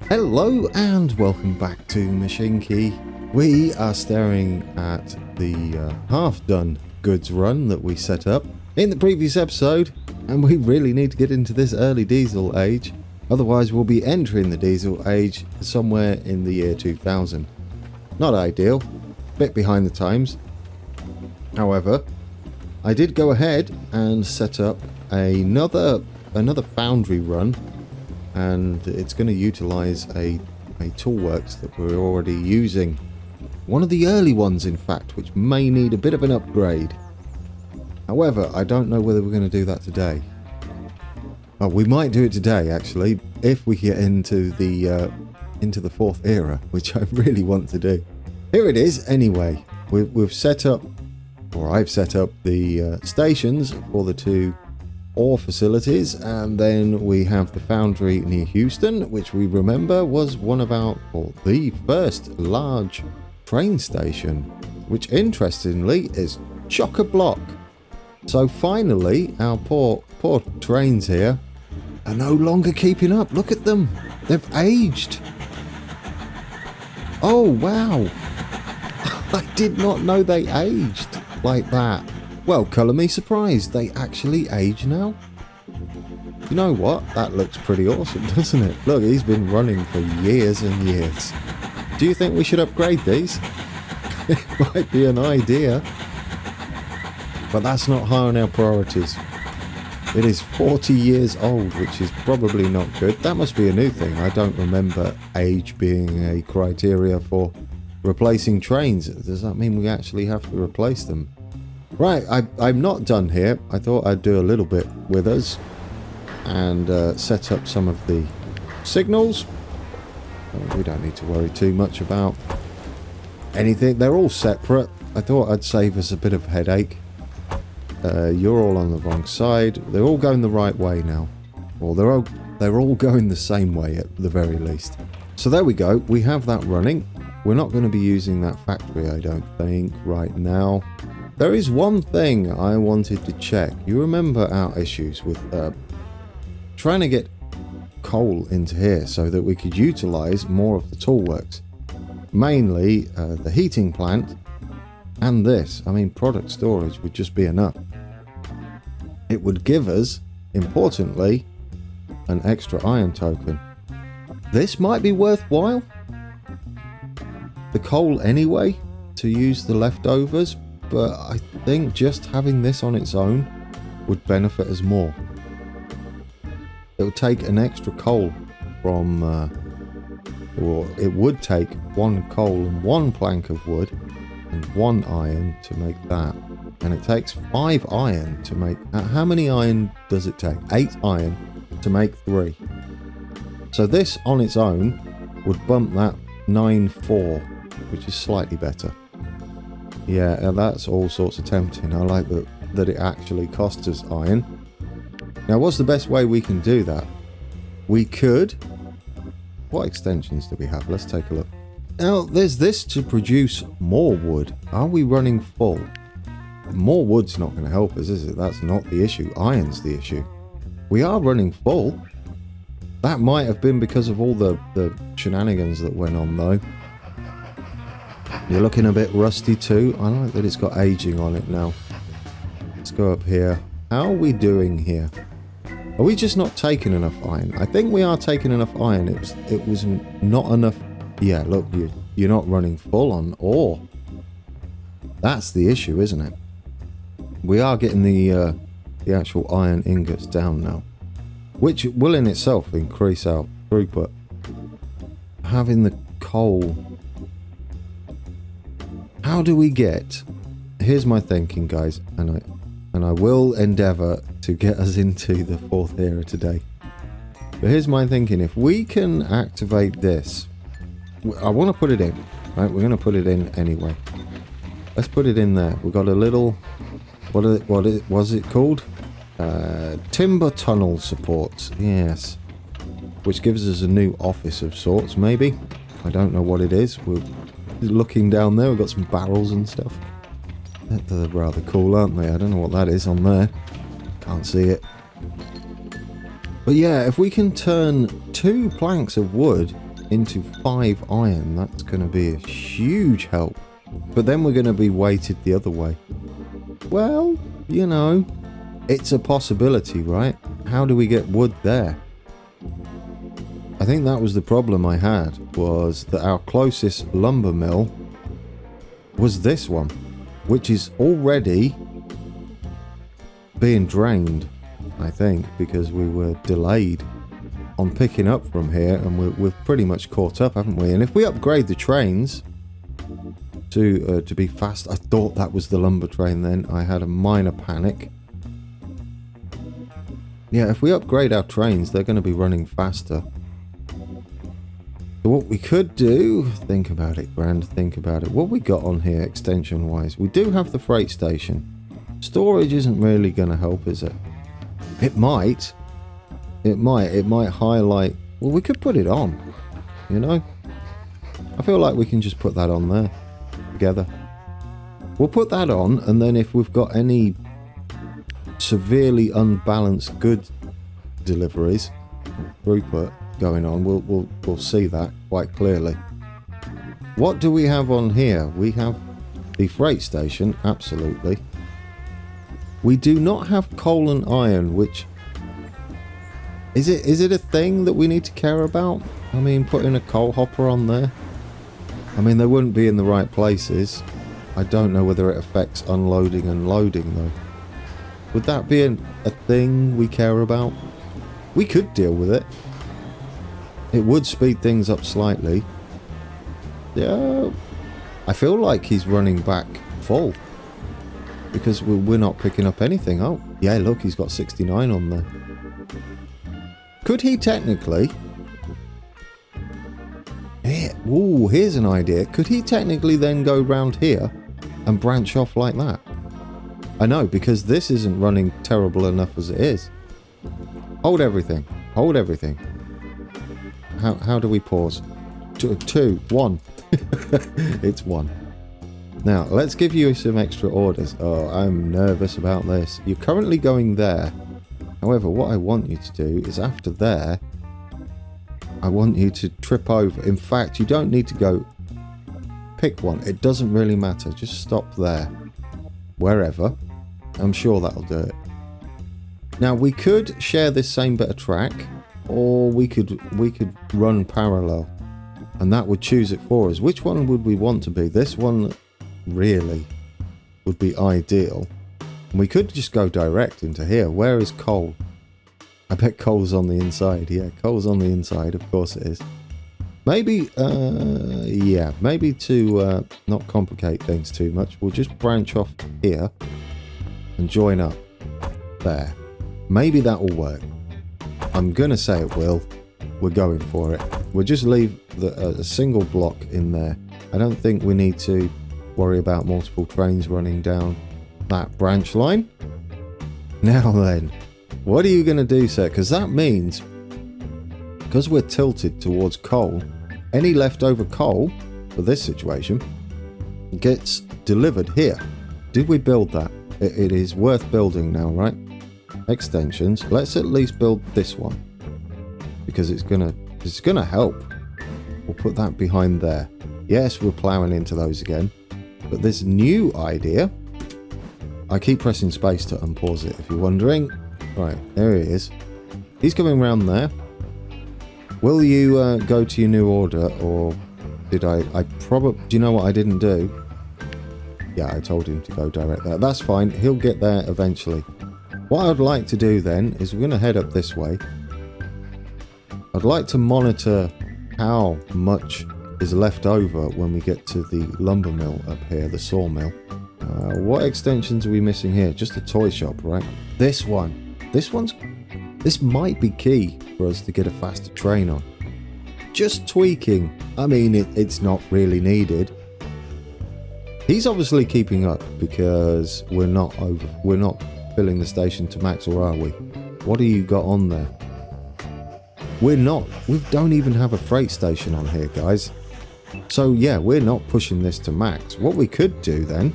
Hello and welcome back to Mashinky. We are staring at the half-done goods run that we set up in the previous episode, and we really need to get into this early diesel age, otherwise we'll be entering the diesel age somewhere in the year 2000. Not ideal, bit behind the times. However, I did go ahead and set up another foundry run, and it's going to utilize a toolworks that we're already using. One of the early ones, in fact, which may need a bit of an upgrade. However, I don't know whether we're going to do that today. Oh, we might do it today, actually, if we get into the fourth era, which I really want to do. Here it is, anyway. We've set up, or I've set up the stations for the two ore facilities, and then we have the foundry near Houston, which we remember was one of the first large train station, which interestingly is chock-a-block. So finally our poor trains here are no longer keeping up. Look at them, they've aged. Oh wow, I did not know they aged like that. Well, colour me surprised, they actually age now. You know what? That looks pretty awesome, doesn't it? Look, he's been running for years and years. Do you think we should upgrade these? It might be an idea. But that's not high on our priorities. It is 40 years old, which is probably not good. That must be a new thing. I don't remember age being a criteria for replacing trains. Does that mean we actually have to replace them? Right, I'm not done here. I thought I'd do a little bit with us and set up some of the signals. We don't need to worry too much about anything. They're all separate. I thought I'd save us a bit of headache. You're all on the wrong side. They're all going the right way now. Or they're all going the same way at the very least. So there we go. We have that running. We're not going to be using that factory, I don't think, right now. There is one thing I wanted to check. You remember our issues with trying to get coal into here so that we could utilize more of the toolworks. Mainly the heating plant and this. I mean, product storage would just be enough. It would give us, importantly, an extra iron token. This might be worthwhile. The coal anyway, to use the leftovers. But I think just having this on its own would benefit us more. It would take an extra coal from, or it would take one coal and one plank of wood and one iron to make that. And it takes 5 iron to make, how many iron does it take? 8 iron to make 3. So this on its own would bump that 9-4, which is slightly better. Yeah, that's all sorts of tempting. I like that it actually costs us iron. Now, what's the best way we can do that? We could... What extensions do we have? Let's take a look. Now, there's this to produce more wood. Are we running full? More wood's not going to help us, is it? That's not the issue. Iron's the issue. We are running full. That might have been because of all the shenanigans that went on, though. You're looking a bit rusty too. I like that it's got aging on it now. Let's go up here. How are we doing here? Are we just not taking enough iron? I think we are taking enough iron. It was not enough. Yeah, look, you're not running full on ore. That's the issue, isn't it? We are getting the actual iron ingots down now, which will in itself increase our throughput. Having the coal. How do we get... Here's my thinking, guys, and I will endeavour to get us into the fourth era today. But here's my thinking. If we can activate this... I want to put it in. Right, we're going to put it in anyway. Let's put it in there. We've got a little... What was it called? Timber tunnel supports. Yes. Which gives us a new office of sorts, maybe. I don't know what it is. We're looking down there. We've got some barrels and stuff. They're rather cool, aren't they? I don't know what that is on there. Can't see it. But yeah, if we can turn 2 planks of wood into 5 iron, that's going to be a huge help. But then we're going to be weighted the other way. Well, you know, it's a possibility, right? How do we get wood there? I think that was the problem I had, was that our closest lumber mill was this one, which is already being drained, I think, because we were delayed on picking up from here, and we've pretty much caught up, haven't we? And if we upgrade the trains to be fast, I thought that was the lumber train then. I had a minor panic. Yeah, if we upgrade our trains, they're going to be running faster. So what we could do, think about it, Brand, think about it. What we got on here extension-wise? We do have the freight station. Storage isn't really going to help, is it? It might. It might highlight... Well, we could put it on, you know? I feel like we can just put that on there together. We'll put that on, and then if we've got any severely unbalanced good deliveries, throughput going on, we'll see that quite clearly. What do we have on here? We have the freight station, absolutely. We do not have coal and iron, which is it a thing that we need to care about? I mean, putting a coal hopper on there, I mean, they wouldn't be in the right places. I don't know whether it affects unloading and loading though. Would that be a thing we care about? We could deal with it. It would speed things up slightly. Yeah, I feel like he's running back full because we're not picking up anything. Oh, yeah, look, he's got 69 on there. Could he technically... Yeah, ooh, here's an idea. Could he technically then go round here and branch off like that? I know, because this isn't running terrible enough as it is. Hold everything. Hold everything. How do we pause? 2, 1. It's 1. Now, let's give you some extra orders. Oh, I'm nervous about this. You're currently going there. However, what I want you to do is after there, I want you to trip over. In fact, you don't need to go pick one. It doesn't really matter. Just stop there. Wherever. I'm sure that'll do it. Now, we could share this same bit of track, or we could run parallel, and that would choose it for us. Which one would we want to be? This one really would be ideal. And we could just go direct into here. Where is coal? I bet coal's on the inside. Yeah, coal's on the inside. Of course it is. Maybe, yeah, maybe to not complicate things too much, we'll just branch off here and join up there. Maybe that will work. I'm going to say it will. We're going for it. We'll just leave a single block in there. I don't think we need to worry about multiple trains running down that branch line. Now then, what are you going to do, sir? Because that means, because we're tilted towards coal, any leftover coal for this situation gets delivered here. Did we build that? It is worth building now, right? Extensions. Let's at least build this one, because it's gonna help. We'll put that behind there. Yes, we're ploughing into those again, but this new idea, I keep pressing space to unpause it if you're wondering. Right, there he is. He's coming round there. Will you go to your new order, or did I probably... Do you know what I didn't do? Yeah, I told him to go direct there. That's fine. He'll get there eventually. What I'd like to do then is we're going to head up this way. I'd like to monitor how much is left over when we get to the lumber mill up here, the sawmill. What extensions are we missing here? Just a toy shop, right? This one. This might be key for us to get a faster train on. Just tweaking. I mean, it's not really needed. He's obviously keeping up because we're not filling the station to max, or are we? What do you got on there? We're not. We don't even have a freight station on here, guys. So yeah, we're not pushing this to max. What we could do then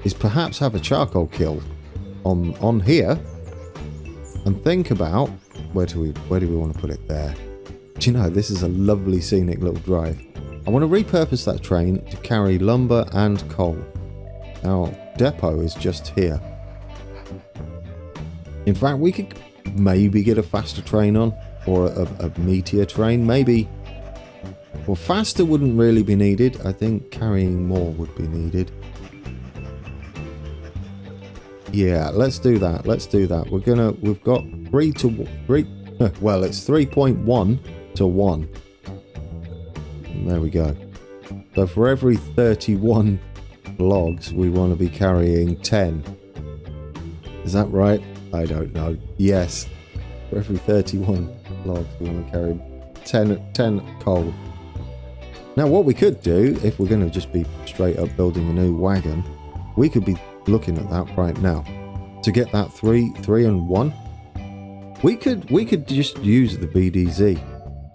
is perhaps have a charcoal kiln on here, and think about where do we want to put it there. Do you know, this is a lovely scenic little drive. I want to repurpose that train to carry lumber and coal. Our depot is just here. In fact, we could maybe get a faster train on, or a meteor train, maybe. Well, faster wouldn't really be needed. I think carrying more would be needed. Yeah, let's do that. Let's do that. We've got 3 to 3. Well, it's 3.1 to 1. And there we go. So for every 31 logs, we want to be carrying 10. Is that right? I don't know. Yes. For every 31 logs, we want to carry 10 coal. Now, what we could do, if we're going to just be straight up building a new wagon, we could be looking at that right now. To get that 3 and 1, we could just use the BDZ.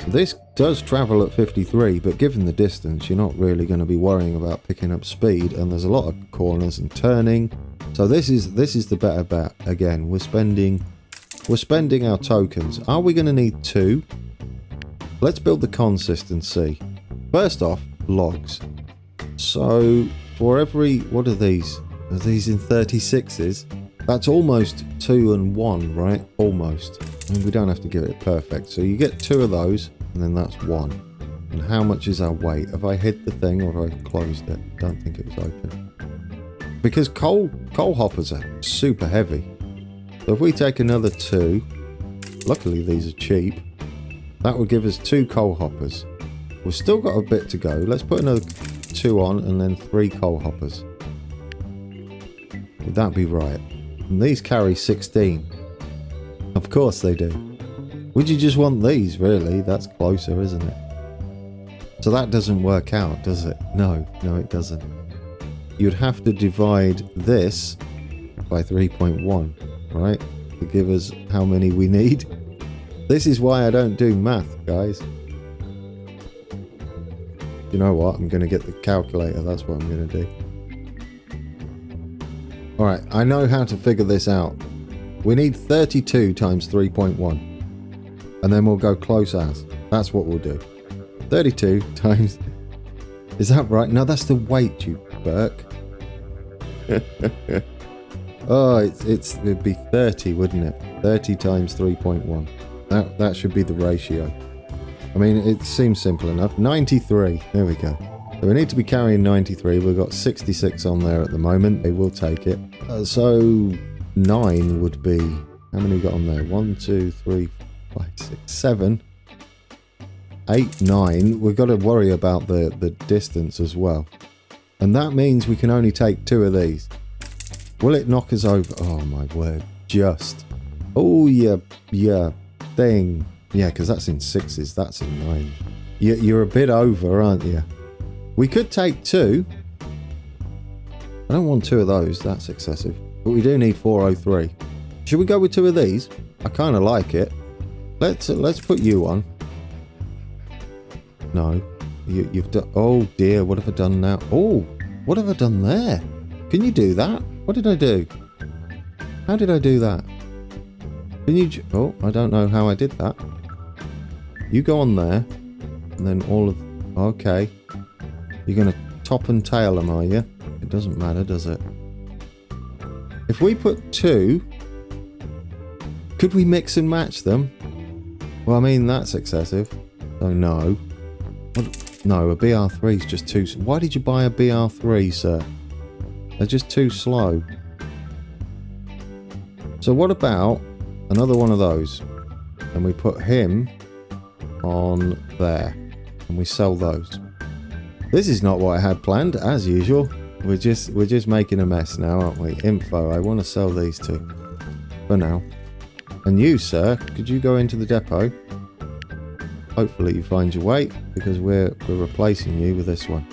This does travel at 53, but given the distance, you're not really going to be worrying about picking up speed, and there's a lot of corners and turning. So this is the better bet. Again, we're spending our tokens. Are we going to need 2? Let's build the consistency. First off, logs. So for every, what are these? Are these in 36s? That's almost 2 and 1, right? Almost. I mean, we don't have to give it perfect. So you get 2 of those, and then that's 1. And how much is our weight? Have I hid the thing, or have I closed it? I don't think it was open. Because coal hoppers are super heavy. So if we take another 2, luckily these are cheap, that would give us 2 coal hoppers. We've still got a bit to go. Let's put another 2 on, and then 3 coal hoppers. Would that be right? And these carry 16. Of course they do. Would you just want these, really? That's closer, isn't it? So that doesn't work out, does it? No, it doesn't. You'd have to divide this by 3.1, right? To give us how many we need. This is why I don't do math, guys. You know what? I'm going to get the calculator. That's what I'm going to do. Alright, I know how to figure this out. We need 32 times 3.1. And then we'll go close as. That's what we'll do. 32 times... Is that right? No, that's the weight, you Burke. Oh, it'd be 30, wouldn't it? 30 times 3.1. That should be the ratio. I mean, it seems simple enough. 93. There we go. So we need to be carrying 93. We've got 66 on there at the moment. They will take it. So 9 would be... How many we got on there? 1, 2, 3, 5, 6, 7, 8, 9. We've got to worry about the distance as well. And that means we can only take 2 of these. Will it knock us over? Oh my word. Just. Oh, yeah thing. Yeah, because that's in 6s. That's in 9. You're a bit over, aren't you? We could take 2. I don't want 2 of those. That's excessive. But we do need 403. Should we go with 2 of these? I kind of like it. Let's put you on. No. You've done... Oh, dear. What have I done now? Oh, what have I done there? Can you do that? What did I do? How did I do that? Can you... Oh, I don't know how I did that. You go on there. And then all of... Okay. You're going to top and tail them, are you? It doesn't matter, does it? If we put 2... Could we mix and match them? Well, I mean, that's excessive. So, no. What? No, a BR3 is just too... Why did you buy a BR3, sir? They're just too slow. So what about another one of those? And we put him on there. And we sell those. This is not what I had planned, as usual. We're just making a mess now, aren't we? Info, I want to sell these 2. For now. And you, sir, could you go into the depot? Hopefully you find your weight, because we're replacing you with this one.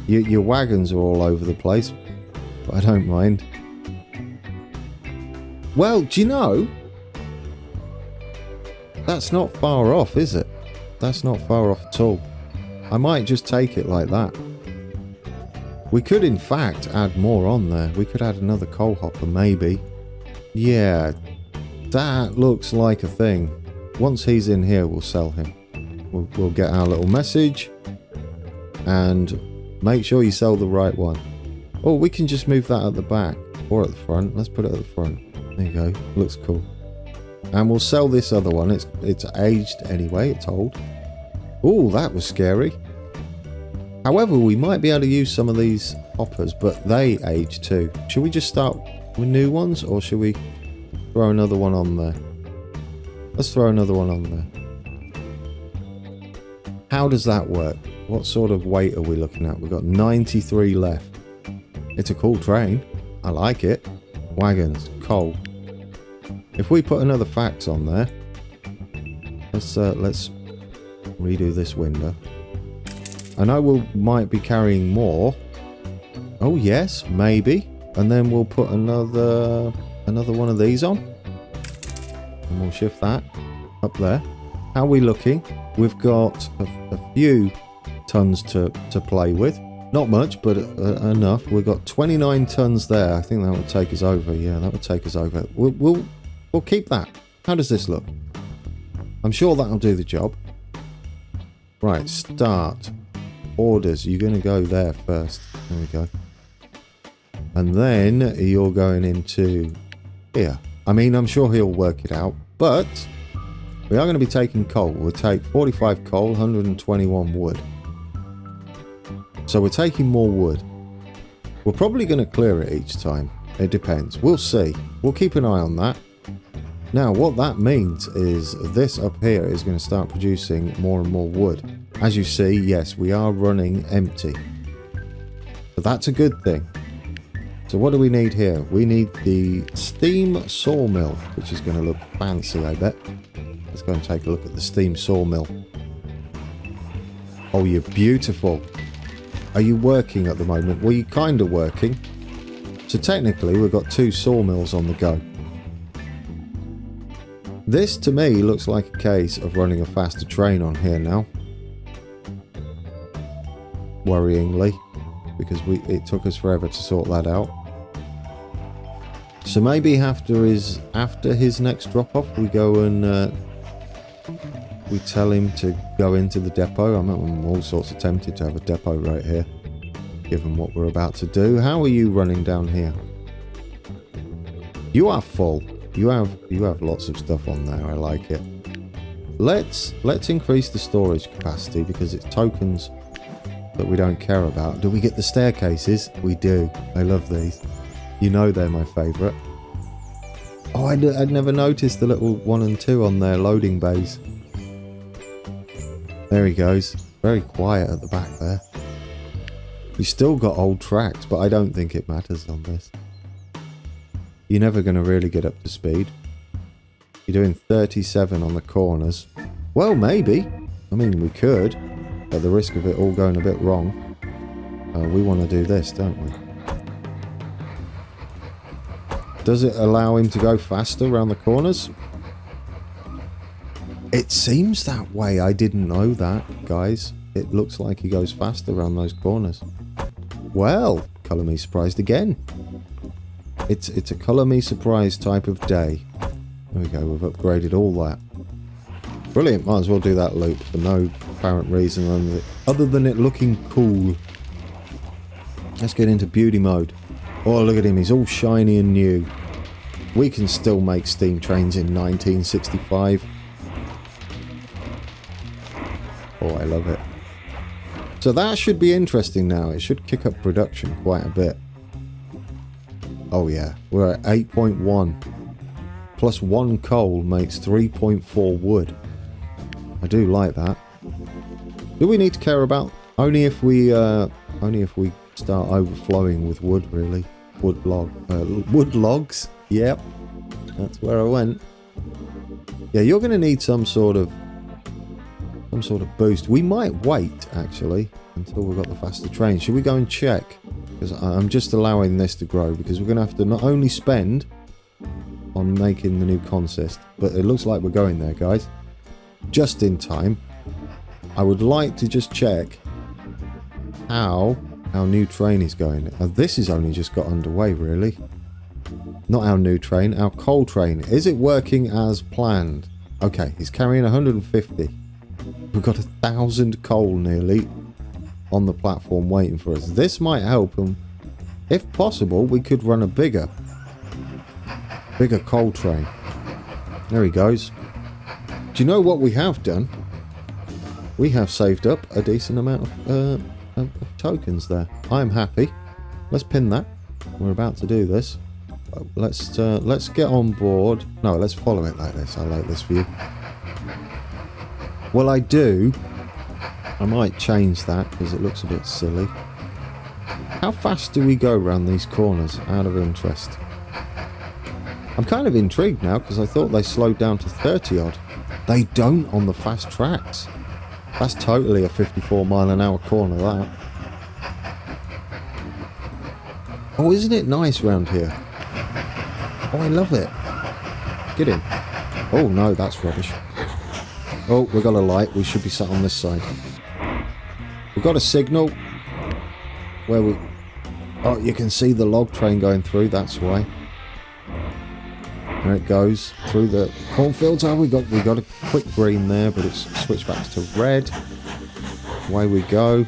Your wagons are all over the place, but I don't mind. Well, do you know? That's not far off, is it? That's not far off at all. I might just take it like that. We could, in fact, add more on there. We could add another coal hopper, maybe. Yeah, that looks like a thing. Once he's in here, we'll sell him. We'll get our little message. And make sure you sell the right one. Or we can just move that at the back. Or at the front. Let's put it at the front. There you go. Looks cool. And we'll sell this other one. It's aged anyway. It's old. Oh, that was scary. However, we might be able to use some of these hoppers, but they age too. Should we just start with new ones, or should we throw another one on there? Let's throw another one on there. How does that work? What sort of weight are we looking at? We've got 93 left. It's a cool train. I like it. Wagons, coal. If we put another fax on there, let's redo this window. I know we might be carrying more. Oh yes, maybe. And then we'll put another one of these on. And we'll shift that up there. How are we looking? We've got a few tons to play with. Not much, but enough. We've got 29 tons there. I think that would take us over. Yeah, that would take us over. We'll keep that. How does this look? I'm sure that'll do the job. Right, start. Orders. You're going to go there first. There we go. And then you're going into here. I mean, I'm sure he'll work it out. But we are going to be taking coal. We'll take 45 coal, 121 wood. So we're taking more wood. We're probably going to clear it each time. It depends. We'll see. We'll keep an eye on that. Now, what that means is this up here is going to start producing more and more wood. As you see, yes, we are running empty. But that's a good thing. So what do we need here? We need the steam sawmill, which is going to look fancy, I bet. Let's go and take a look at the steam sawmill. Oh, you're beautiful. Are you working at the moment? Well, you're kind of working. So technically, we've got 2 sawmills on the go. This, to me, looks like a case of running a faster train on here now. Worryingly, because it took us forever to sort that out. So maybe after his next drop-off, we go and we tell him to go into the depot. I'm all sorts of tempted to have a depot right here, given what we're about to do. How are you running down here? You are full. You have lots of stuff on there. I like it. Let's increase the storage capacity because it's tokens that we don't care about. Do we get the staircases? We do. I love these. You know they're my favourite. Oh, I'd never noticed the little 1 and 2 on their loading bays. There he goes. Very quiet at the back there. You still got old tracks, but I don't think it matters on this. You're never going to really get up to speed. You're doing 37 on the corners. Well, maybe. I mean, we could. At the risk of it all going a bit wrong. We want to do this, don't we? Does it allow him to go faster around the corners? It seems that way. I didn't know that, guys. It looks like he goes faster around those corners. Well, colour me surprised again. It's a colour me surprised type of day. There we go. We've upgraded all that. Brilliant. Might as well do that loop for no apparent reason other than it looking cool. Let's get into beauty mode. Oh, look at him. He's all shiny and new. We can still make steam trains in 1965. Oh, I love it. So that should be interesting now. It should kick up production quite a bit. Oh yeah, we're at 8.1. Plus 1 coal makes 3.4 wood. I do like that. Do we need to care about only if we start overflowing with wood? Really, wood logs. Yep, that's where I went. Yeah, you're going to need some sort of boost. We might wait actually until we've got the faster train. Should we go and check? Because I'm just allowing this to grow because we're going to have to not only spend on making the new consist, but it looks like we're going there, guys. Just in time. I would like to just check how our new train is going. This has only just got underway, really. Not our new train, our coal train. Is it working as planned? Okay, he's carrying 150. We've got 1,000 coal nearly on the platform waiting for us. This might help, and if possible, we could run a bigger coal train. There he goes. Do you know what we have done? We have saved up a decent amount of tokens there. I'm happy. Let's pin that. We're about to do this. Let's get on board. No, let's follow it like this. I like this view. Well, I might change that because it looks a bit silly. How fast do we go around these corners, out of interest? I'm kind of intrigued now because I thought they slowed down to 30 odd. They don't on the fast tracks. That's totally a 54-mile-an-hour corner, that. Oh, isn't it nice round here? Oh, I love it. Get in. Oh, no, that's rubbish. Oh, we've got a light. We should be sat on this side. We've got a signal where we... Oh, you can see the log train going through. That's why. There it goes through the cornfields. Oh, we got a quick green there, but it's switched back to red. Away we go.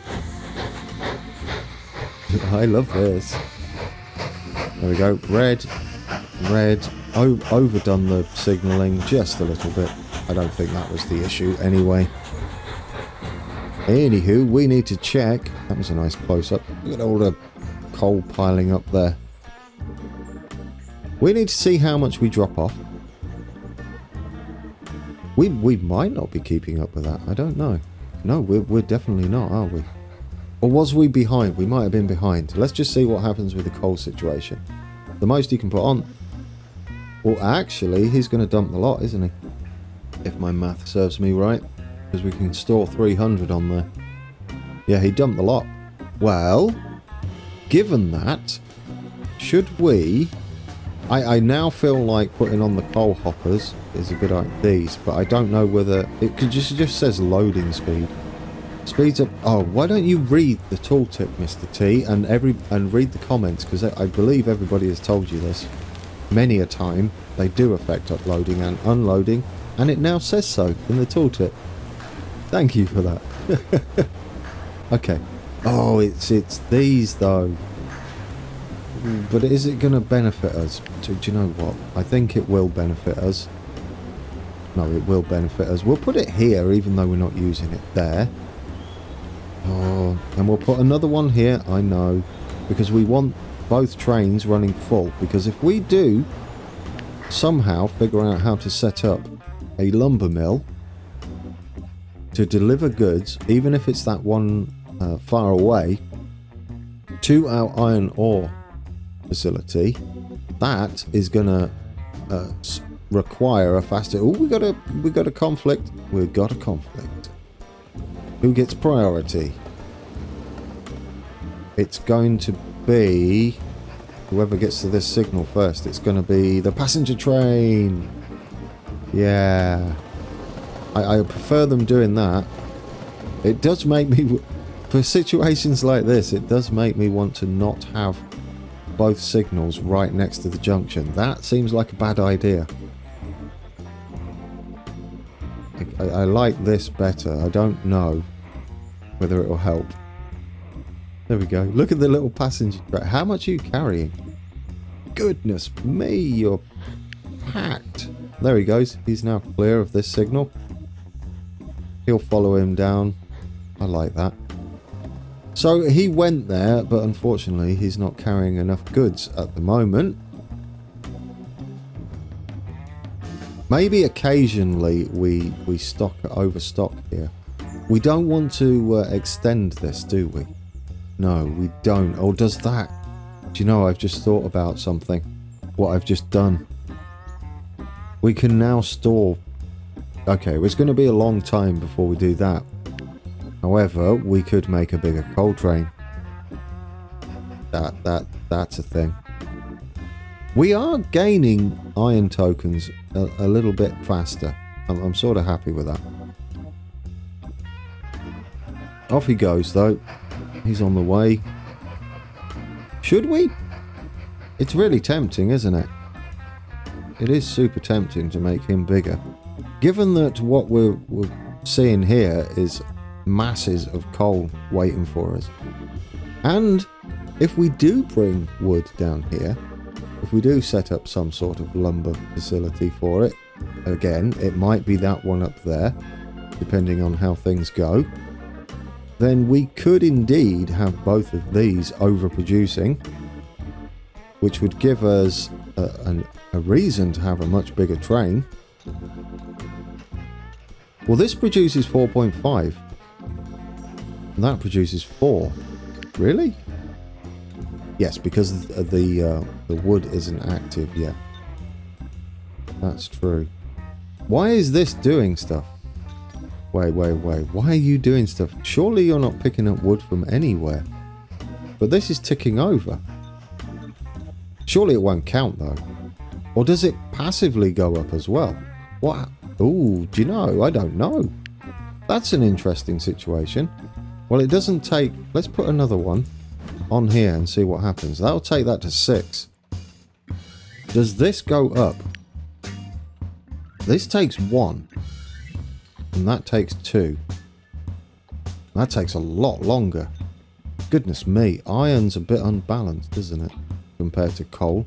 I love this. There we go. Red. Overdone the signalling just a little bit. I don't think that was the issue anyway. Anywho, we need to check. That was a nice close-up. Look at all the coal piling up there. We need to see how much we drop off. We might not be keeping up with that. I don't know. No, we're definitely not, are we? Or was we behind? We might have been behind. Let's just see what happens with the coal situation. The most he can put on... Well, actually, he's going to dump the lot, isn't he? If my math serves me right. Because we can store 300 on there. Yeah, he dumped the lot. Well, given that, should we... I now feel like putting on the coal hoppers is a good idea, but I don't know whether... It just says loading speed. Speeds up... Oh, why don't you read the tooltip, Mr. T, and read the comments, because I believe everybody has told you this. Many a time, they do affect uploading and unloading, and it now says so in the tooltip. Thank you for that. Okay. Oh, it's these, though. But is it going to benefit us? Do you know what? I think it will benefit us. No, it will benefit us. We'll put it here, even though we're not using it there. Oh, and we'll put another one here, I know. Because we want both trains running full. Because if we do somehow figure out how to set up a lumber mill to deliver goods, even if it's that one far away, to our iron ore facility, that is gonna require a faster... Oh, we got a conflict. We've got a conflict. Who gets priority? It's going to be whoever gets to this signal first. It's going to be the passenger train. Yeah, I prefer them doing that. It does make me, for situations like this, it does make me want to not have both signals right next to the junction. That seems like a bad idea. I like this better. I don't know whether it will help. There we go. Look at the little passenger train. How much are you carrying? Goodness me, you're packed. There he goes. He's now clear of this signal. He'll follow him down. I like that. So he went there, but unfortunately he's not carrying enough goods at the moment. Maybe occasionally we overstock here. We don't want to extend this, do we? No, we don't. Or does that? Do you know, I've just thought about something. What I've just done. We can now store... Okay, it's going to be a long time before we do that. However, we could make a bigger coal train. That's a thing. We are gaining iron tokens a little bit faster. I'm sort of happy with that. Off he goes, though. He's on the way. Should we? It's really tempting, isn't it? It is super tempting to make him bigger. Given that what we're seeing here is masses of coal waiting for us. And if we do bring wood down here, if we do set up some sort of lumber facility for it, again, it might be that one up there, depending on how things go, then we could indeed have both of these overproducing, which would give us a reason to have a much bigger train. Well, this produces 4.5. And that produces 4. Really? Yes, because the wood isn't active yet. That's true. Why is this doing stuff? Wait. Why are you doing stuff? Surely you're not picking up wood from anywhere. But this is ticking over. Surely it won't count though. Or does it passively go up as well? What? Ooh, do you know? I don't know. That's an interesting situation. Well, it doesn't take... Let's put another one on here and see what happens. That'll take that to 6. Does this go up? This takes 1. And that takes 2. That takes a lot longer. Goodness me, iron's a bit unbalanced, isn't it? Compared to coal.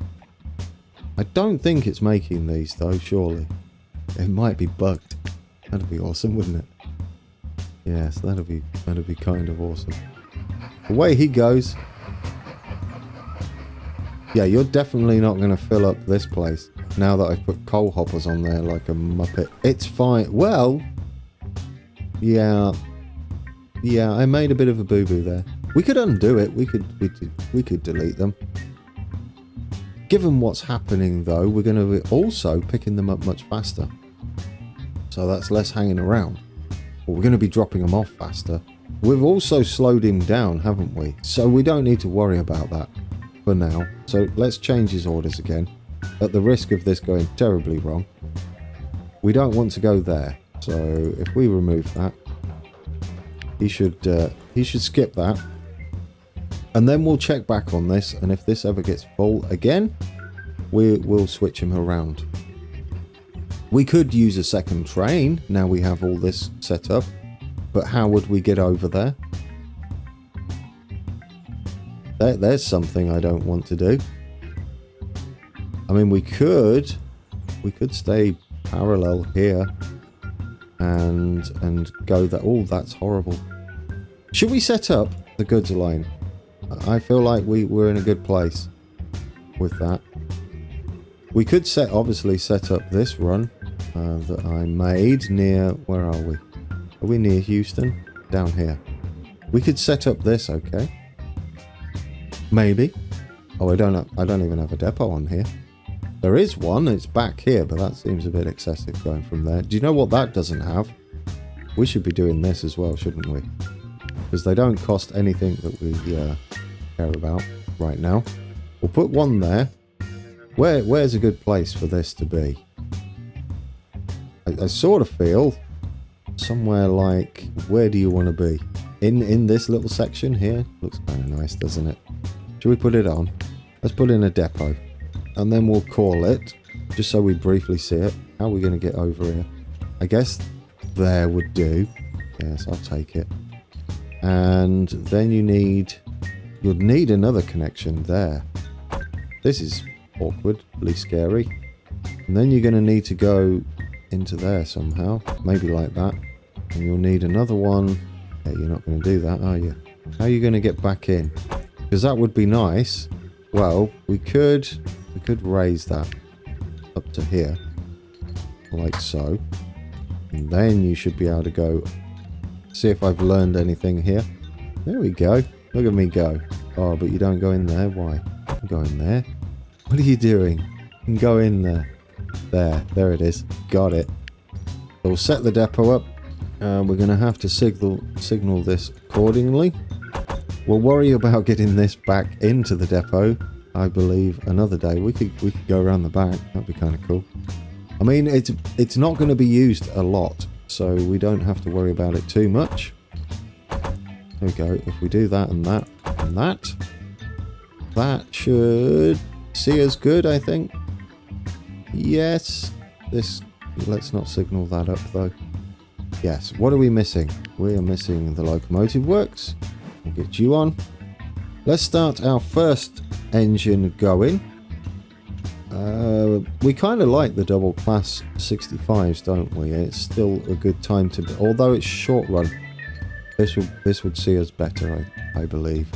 I don't think it's making these though, surely. It might be bugged. That'd be awesome, wouldn't it? Yes, that'd be kind of awesome. Away he goes. Yeah, you're definitely not going to fill up this place now that I've put coal hoppers on there like a muppet. It's fine. Well, yeah, I made a bit of a boo-boo there. We could undo it. We could delete them. Given what's happening though, we're going to be also picking them up much faster. So that's less hanging around. Well, we're going to be dropping them off faster. We've also slowed him down, haven't we? So we don't need to worry about that for now. So let's change his orders again. At the risk of this going terribly wrong. We don't want to go there. So if we remove that, he should skip that. And then we'll check back on this. And if this ever gets full again, we'll switch him around. We could use a second train now we have all this set up, but how would we get over there? There's something I don't want to do. I mean, we could stay parallel here and go that. Oh, that's horrible. Should we set up the goods line? I feel like we're in a good place with that. We could obviously set up this run that I made near... Where are we? Are we near Houston? Down here. We could set up this, okay? Maybe. Oh, I don't even have a depot on here. There is one. It's back here, but that seems a bit excessive going from there. Do you know what that doesn't have? We should be doing this as well, shouldn't we? Because they don't cost anything that we care about right now. We'll put one there. Where's a good place for this to be? I sort of feel somewhere like, where do you want to be? In this little section here? Looks kind of nice, doesn't it? Should we put it on? Let's put in a depot. And then we'll call it, just so we briefly see it. How are we going to get over here? I guess there would do. Yes, I'll take it. And then you'd need another connection there. This is awkwardly scary. And then you're going to need to go into there somehow. Maybe like that. And you'll need another one. Yeah, you're not going to do that, are you? How are you going to get back in? Because that would be nice. Well, we could raise that up to here. Like so. And then you should be able to go... See if I've learned anything here. There we go. Look at me go. Oh, but you don't go in there. Why? Go in there. What are you doing? You can go in there. There it is. Got it. So we'll set the depot up. We're going to have to signal this accordingly. We'll worry about getting this back into the depot, I believe, another day. We could go around the back. That'd be kind of cool. I mean, it's not going to be used a lot, so we don't have to worry about it too much. There we go. If we do that and that and that, that should see us good, I think. Yes. Let's not signal that up though. Yes, what are we missing? We are missing the locomotive works. We'll get you on. Let's start our first engine going. We kind of like the double class 65s, don't we? It's still a good time to... Although it's short run, this would see us better, I believe.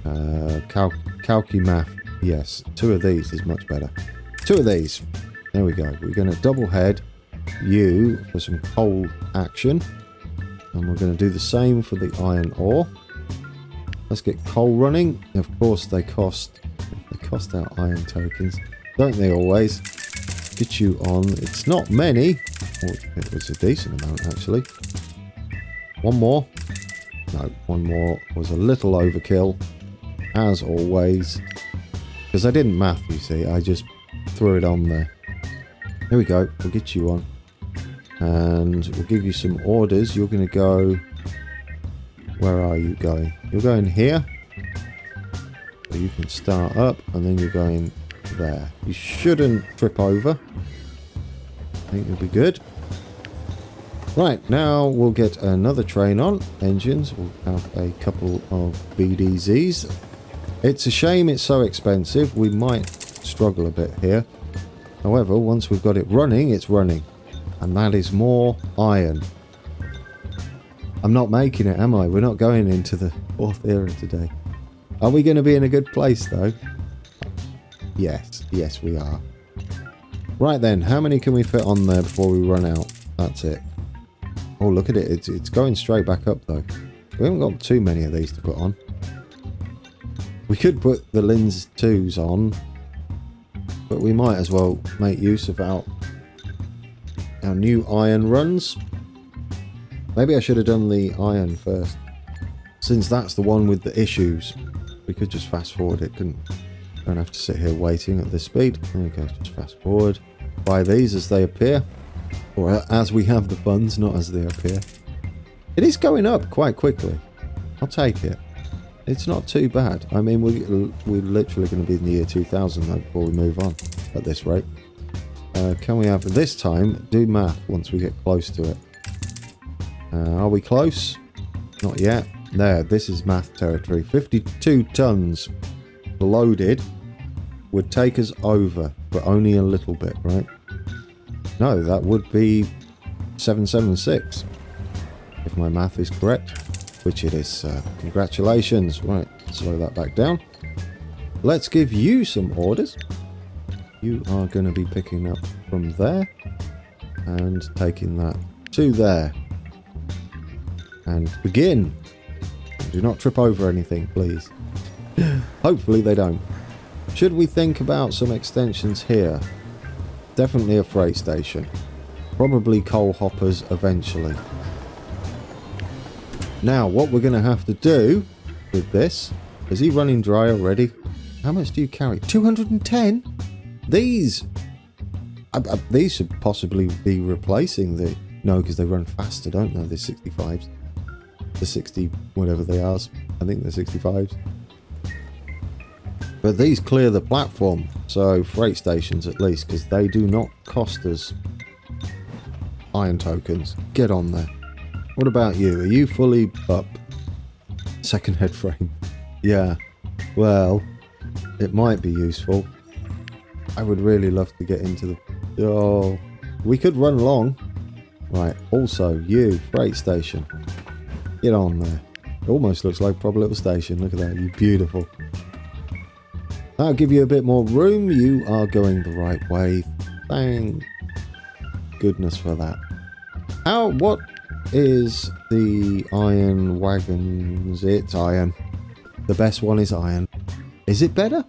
Calci math. Yes, 2 of these is much better. 2 of these. There we go. We're going to double head you for some coal action. And we're going to do the same for the iron ore. Let's get coal running. Of course, they cost our iron tokens, don't they always? Get you on. It's not many. Oh, it was a decent amount, actually. One more. No, one more was a little overkill, as always. Because I didn't math, you see. I just threw it on there. Here we go. We'll get you on. And we'll give you some orders. You're going to go... Where are you going? You're going here. So you can start up, and then you're going there. You shouldn't trip over. I think you'll be good. Right, now we'll get another train on. Engines. We'll have a couple of BDZs. It's a shame it's so expensive. We might struggle a bit here. However, once we've got it running, it's running. And that is more iron. I'm not making it, am I? We're not going into the 4th era today. Are we going to be in a good place, though? Yes. Yes, we are. Right then, how many can we fit on there before we run out? That's it. Oh, look at it. It's going straight back up, though. We haven't got too many of these to put on. We could put the Linz 2s on, but we might as well make use of our new iron runs. Maybe I should have done the iron first, since that's the one with the issues. We could just fast forward it, couldn't? Don't have to sit here waiting at this speed. There we go, just fast forward. Buy these as they appear, or as we have the funds, not as they appear. It is going up quite quickly. I'll take it. It's not too bad. I mean, we're literally going to be in the year 2000 though before we move on at this rate. Can we have this time do math once we get close to it? Are we close? Not yet. There, this is math territory. 52 tons loaded would take us over, but only a little bit, right? No, that would be 776, if my math is correct, which it is, sir. Congratulations. Right, slow that back down. Let's give you some orders. You are going to be picking up from there and taking that to there. And begin. Do not trip over anything, please. Hopefully they don't. Should we think about some extensions here? Definitely a freight station. Probably coal hoppers eventually. Now, what we're going to have to do with this... Is he running dry already? How much do you carry? 210? These should possibly be replacing the... No, because they run faster, don't they? The 65s. The 60, whatever they are. I think they're 65s. But these clear the platform. So, freight stations at least, because they do not cost us iron tokens. Get on there. What about you? Are you fully up? Second head frame. Yeah. Well, it might be useful. I would really love to get into the... Oh, we could run long. Right. Also, you, freight station. Get on there. It almost looks like a proper little station. Look at that. You're beautiful. That'll give you a bit more room. You are going the right way. Thank goodness for that. What is the iron wagons? It's iron. The best one is iron. Is it better?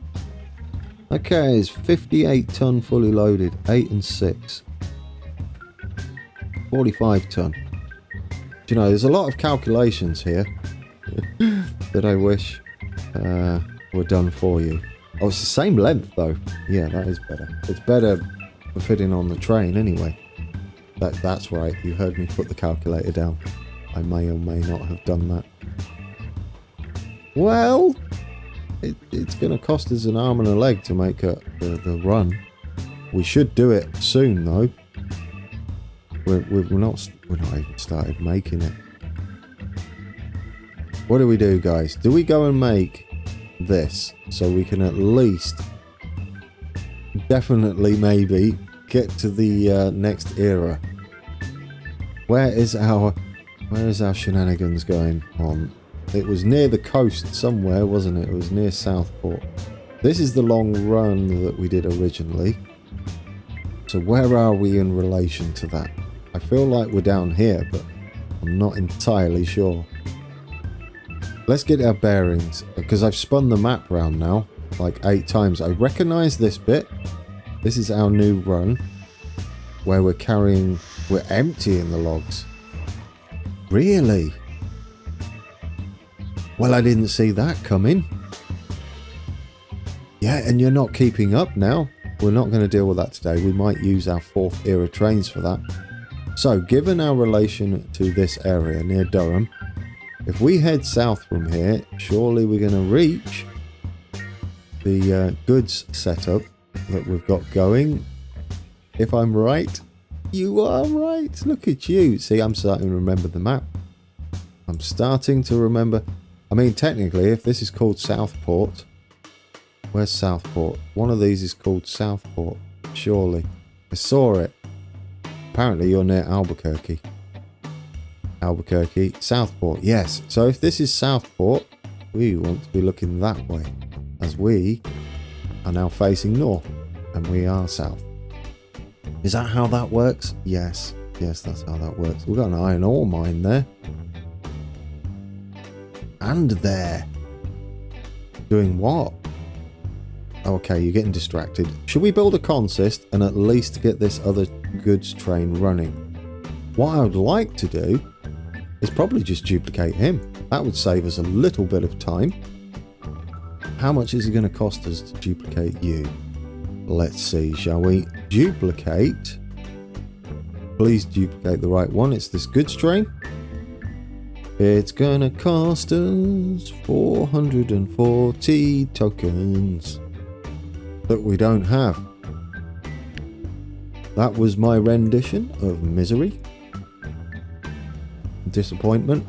Okay, it's 58 ton fully loaded. 8 and 6. 45 ton. Do you know, there's a lot of calculations here that I wish were done for you. Oh, it's the same length though. Yeah, that is better. It's better for fitting on the train anyway. That's right. You heard me put the calculator down. I may or may not have done that. Well, it's going to cost us an arm and a leg to make the run. We should do it soon though. we're not even started making it. What do we do, guys? Do we go and make this so we can at least, definitely maybe, get to the next era? Where is our shenanigans going on? It was near the coast somewhere, wasn't it? It was near Southport. This is the long run that we did originally. So where are we in relation to that? I feel like we're down here, but I'm not entirely sure. Let's get our bearings, because I've spun the map round now like 8 times. I recognise this bit. This is our new run where we're emptying the logs. Really? Well, I didn't see that coming. Yeah, and you're not keeping up now. We're not going to deal with that today. We might use our 4th era trains for that. So, given our relation to this area near Durham, if we head south from here, surely we're going to reach the goods setup that we've got going. If I'm right, you are right. Look at you. See, I'm starting to remember the map. I'm starting to remember. I mean, technically, if this is called Southport, where's Southport? One of these is called Southport, surely. I saw it. Apparently, you're near Albuquerque. Albuquerque, Southport, yes. So if this is Southport, we want to be looking that way, as we are now facing north, and we are south. Is that how that works? Yes. Yes, that's how that works. We've got an iron ore mine there. And there. Doing what? Okay, you're getting distracted. Should we build a consist and at least get this other goods train running? What I would like to do is probably just duplicate him. That would save us a little bit of time. How much is it going to cost us to duplicate you? Let's see, shall we? Duplicate. Please duplicate the right one. It's this goods train. It's going to cost us 440 tokens that we don't have. That was my rendition of misery. Disappointment.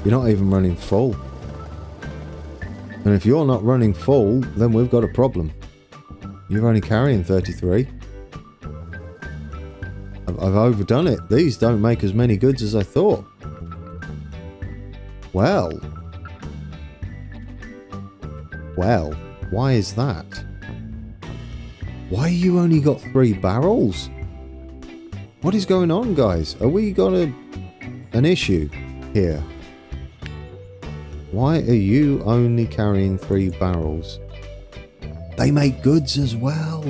You're not even running full. And if you're not running full, then we've got a problem. You're only carrying 33. I've overdone it. These don't make as many goods as I thought. Well, why is that? Why you only got 3 barrels? What is going on, guys? Are we got an issue here? Why are you only carrying 3 barrels? They make goods as well.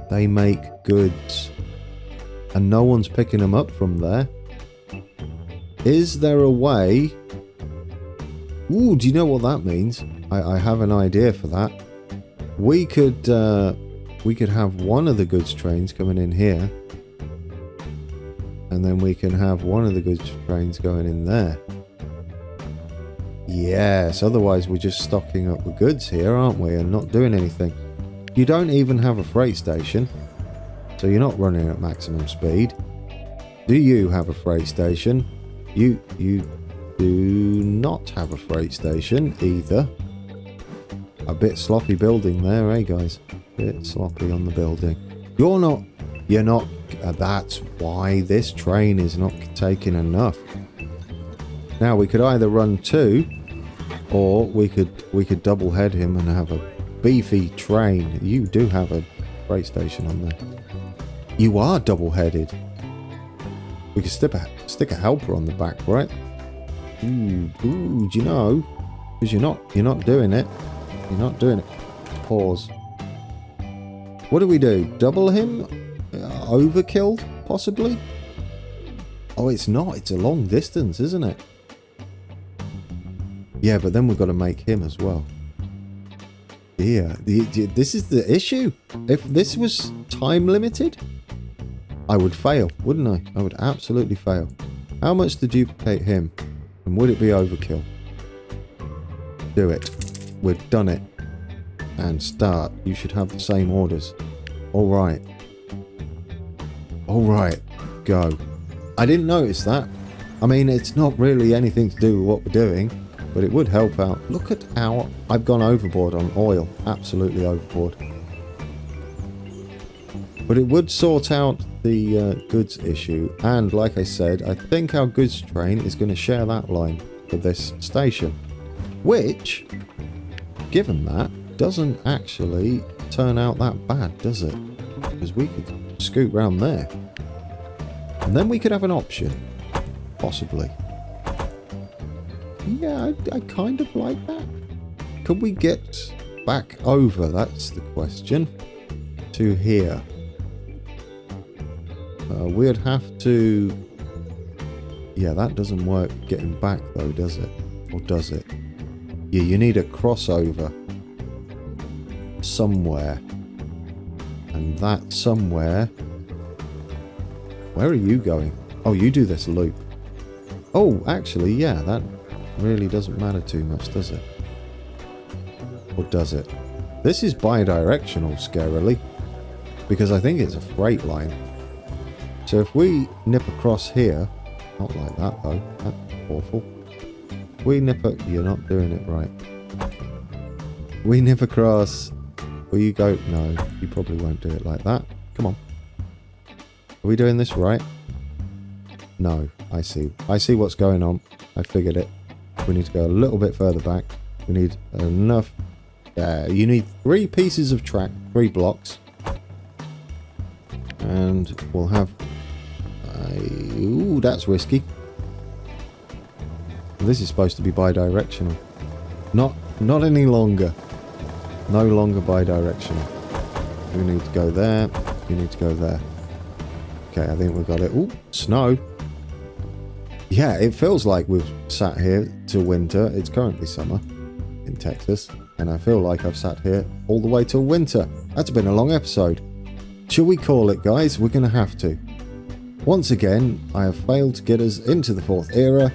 They make goods. And no one's picking them up from there. Is there a way? Ooh, do you know what that means? I have an idea for that. We could have one of the goods trains coming in here. And then we can have one of the goods trains going in there. Yes, otherwise we're just stocking up with goods here, aren't we? And not doing anything. You don't even have a freight station. So you're not running at maximum speed. Do you have a freight station? You do not have a freight station either. A bit sloppy building there, eh guys? A bit sloppy on the building. You're not. That's why this train is not taking enough. Now we could either run 2, or we could double head him and have a beefy train. You do have a freight station on there. You are double headed. We could stick a helper on the back, right? Ooh, do you know? Because you're not doing it. You're not doing it. Pause. What do we do? Double him? Overkill, possibly? Oh, it's not. It's a long distance, isn't it? Yeah, but then we've got to make him as well. Yeah, this is the issue. If this was time limited, I would fail, wouldn't I? I would absolutely fail. How much to duplicate him? And would it be overkill? Do it. We've done it. And start. You should have the same orders. Alright. Alright, go. I didn't notice that. I mean, it's not really anything to do with what we're doing, but it would help out. Look at how I've gone overboard on oil. Absolutely overboard. But it would sort out the goods issue. And like I said, I think our goods train is going to share that line for this station. Which, given that, doesn't actually turn out that bad, does it? Because we could scoot round there. And then we could have an option. Possibly. Yeah, I kind of like that. Could we get back over, that's the question, to here? We'd have to... Yeah, that doesn't work getting back though, does it? Or does it? Yeah, you need a crossover somewhere. And that somewhere... Where are you going? Oh, you do this loop. Oh, actually, yeah, that really doesn't matter too much, does it? Or does it? This is bidirectional, scarily. Because I think it's a freight line. So if we nip across here... Not like that, though. That's awful. We nip... You're not doing it right. We nip across... Will you go... No, you probably won't do it like that. Come on. Are we doing this right? No, I see. I see what's going on. I figured it. We need to go a little bit further back. We need enough... you need 3 pieces of track, 3 blocks. And we'll have... ooh, that's risky. This is supposed to be bidirectional. Not any longer. No longer bidirectional. We need to go there. You need to go there. Okay, I think we've got it. Ooh, snow. Yeah, it feels like we've sat here till winter. It's currently summer in Texas. And I feel like I've sat here all the way till winter. That's been a long episode. Shall we call it, guys? We're going to have to. Once again, I have failed to get us into the 4th era,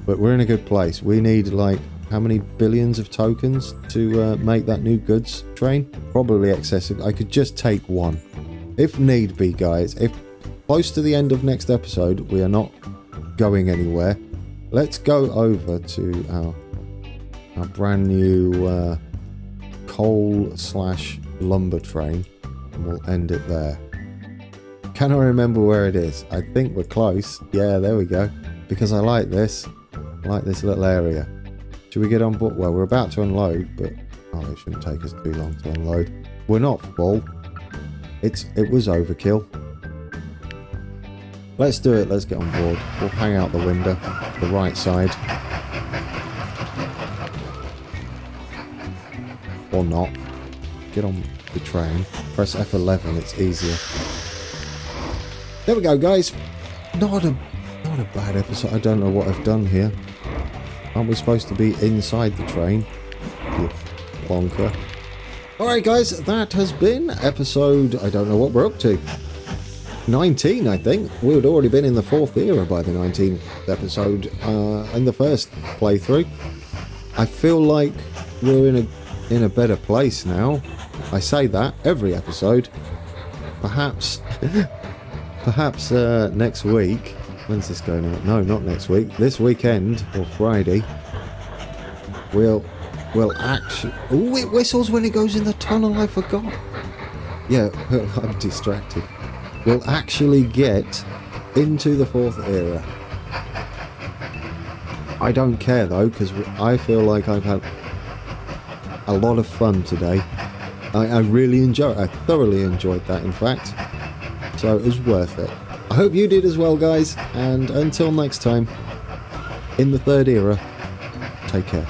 but we're in a good place. We need, like, how many billions of tokens to make that new goods train? Probably excessive. I could just take 1. If need be, guys. If close to the end of next episode, we are not going anywhere, let's go over to our brand new coal/lumber train, and we'll end it there. Can I remember where it is? I think we're close. Yeah, there we go. Because I like this. I like this little area. Should we get on board? Well, we're about to unload, but... Oh, it shouldn't take us too long to unload. We're not full. It was overkill. Let's do it. Let's get on board. We'll hang out the window. The right side. Or not. Get on the train. Press F11. It's easier. There we go, guys. Not a bad episode. I don't know what I've done here. Aren't we supposed to be inside the train? You bonker. Alright, guys. That has been episode... I don't know what we're up to. 19, I think. We had already been in the 4th era by the 19th episode in the first playthrough. I feel like we're in a better place now. I say that every episode. Perhaps next week. When's this going on? No, not next week. This weekend or Friday. We'll actually... Oh, it whistles when it goes in the tunnel. I forgot. Yeah, I'm distracted. We'll actually get into the 4th era. I don't care though, because I feel like I've had a lot of fun today. I really enjoyed it. I thoroughly enjoyed that, in fact. So it was worth it. I hope you did as well, guys. And until next time, in the 3rd era, take care.